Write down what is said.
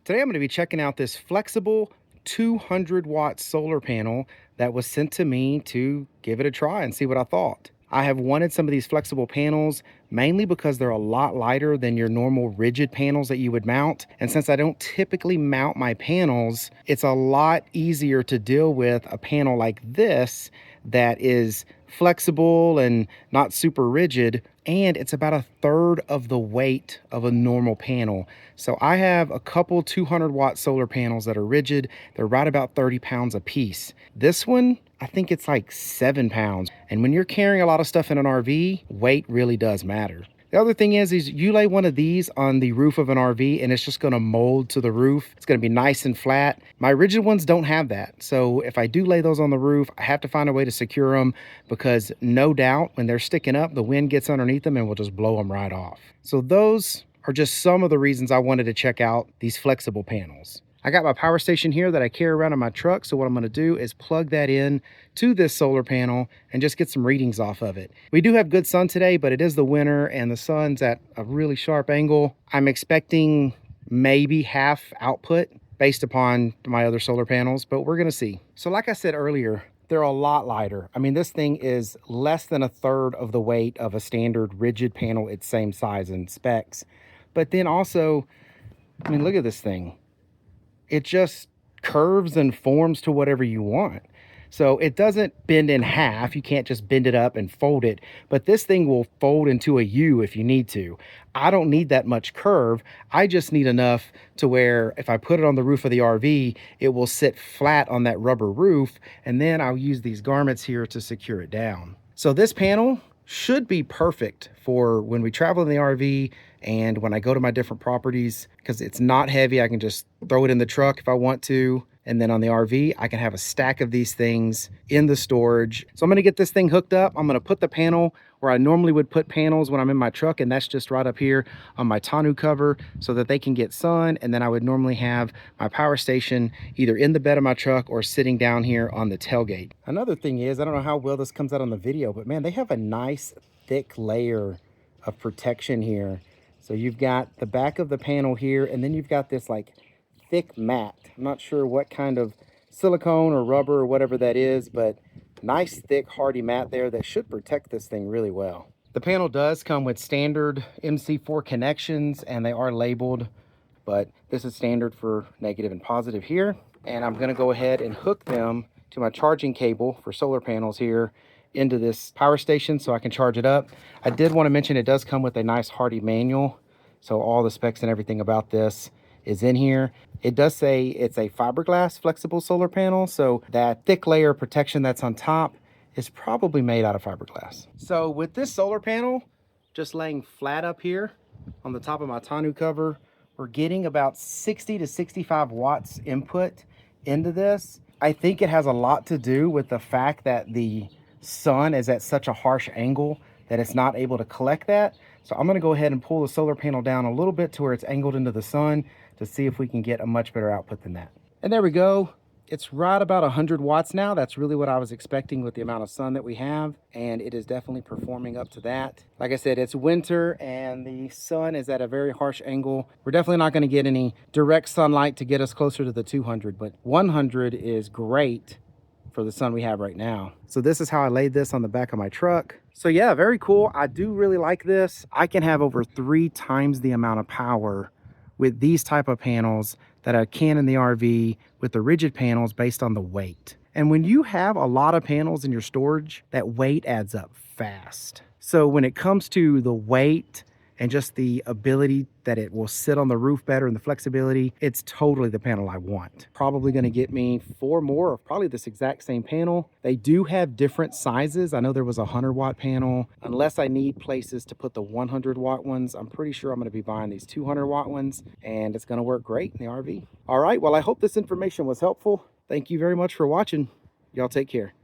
Today I'm going to be checking out this flexible 200-watt solar panel that was sent to me to give it a try and see what I thought. I have wanted some of these flexible panels mainly because they're a lot lighter than your normal rigid panels that you would mount. And since I don't typically mount my panels, it's a lot easier to deal with a panel like this that is flexible and not super rigid, and it's about 1/3 of the weight of a normal panel. So I have a couple 200-watt solar panels that are rigid. They're right about 30 pounds a piece. This one, I think it's like 7 pounds. And when you're carrying a lot of stuff in an RV, weight really does matter. The other thing is you lay one of these on the roof of an RV and it's just going to mold to the roof. It's going to be nice and flat. My rigid ones don't have that. So if I do lay those on the roof, I have to find a way to secure them, because no doubt when they're sticking up, the wind gets underneath them and will just blow them right off. So those are just some of the reasons I wanted to check out these flexible panels. I got my power station here that I carry around in my truck. So what I'm going to do is plug that in to this solar panel and just get some readings off of it. We do have good sun today, but it is the winter and the sun's at a really sharp angle. I'm expecting maybe half output based upon my other solar panels, but we're going to see. So like I said earlier, they're a lot lighter. I mean, this thing is less than 1/3 of the weight of a standard rigid panel. It's same size and specs. But then also, I mean, look at this thing. It just curves and forms to whatever you want. So it doesn't bend in half. You can't just bend it up and fold it, but this thing will fold into a U if you need to. I don't need that much curve. I just need enough to where if I put it on the roof of the RV, it will sit flat on that rubber roof, and then I'll use these garments here to secure it down. So this panel should be perfect for when we travel in the RV and when I go to my different properties, because it's not heavy. I can just throw it in the truck if I want to. And then on the RV, I can have a stack of these things in the storage. So I'm going to get this thing hooked up. I'm going to put the panel where I normally would put panels when I'm in my truck, and that's just right up here on my tonneau cover so that they can get sun. And then I would normally have my power station either in the bed of my truck or sitting down here on the tailgate. Another thing is, I don't know how well this comes out on the video, but man, they have a nice thick layer of protection here. So you've got the back of the panel here, and then you've got this like thick mat. I'm not sure what kind of silicone or rubber or whatever that is, but nice thick hardy mat there that should protect this thing really well. The panel does come with standard MC4 connections, and they are labeled, but this is standard for negative and positive here. And I'm going to go ahead and hook them to my charging cable for solar panels here into this power station so I can charge it up. I did want to mention it does come with a nice hardy manual, so all the specs and everything about this is in here. It does say it's a fiberglass flexible solar panel, so that thick layer of protection that's on top is probably made out of fiberglass. So with this solar panel just laying flat up here on the top of my tonneau cover, we're getting about 60 to 65 watts input into this. I think it has a lot to do with the fact that the sun is at such a harsh angle that it's not able to collect that. So I'm going to go ahead and pull the solar panel down a little bit to where it's angled into the sun to see if we can get a much better output than that. And there we go. It's right about 100 watts now. That's really what I was expecting with the amount of sun that we have, and it is definitely performing up to that. Like I said, it's winter and the sun is at a very harsh angle. We're definitely not going to get any direct sunlight to get us closer to the 200, but 100 is great for the sun we have right now. So this is how I laid this on the back of my truck. So yeah, very cool. I do really like this. I can have over 3 times the amount of power with these type of panels that I can in the RV with the rigid panels based on the weight. And when you have a lot of panels in your storage, that weight adds up fast. So when it comes to the weight and just the ability that it will sit on the roof better and the flexibility, it's totally the panel I want. Probably gonna get me 4 more of probably this exact same panel. They do have different sizes. I know there was a 100-watt panel. Unless I need places to put the 100-watt ones, I'm pretty sure I'm gonna be buying these 200-watt ones, and it's gonna work great in the RV. All right, well, I hope this information was helpful. Thank you very much for watching. Y'all take care.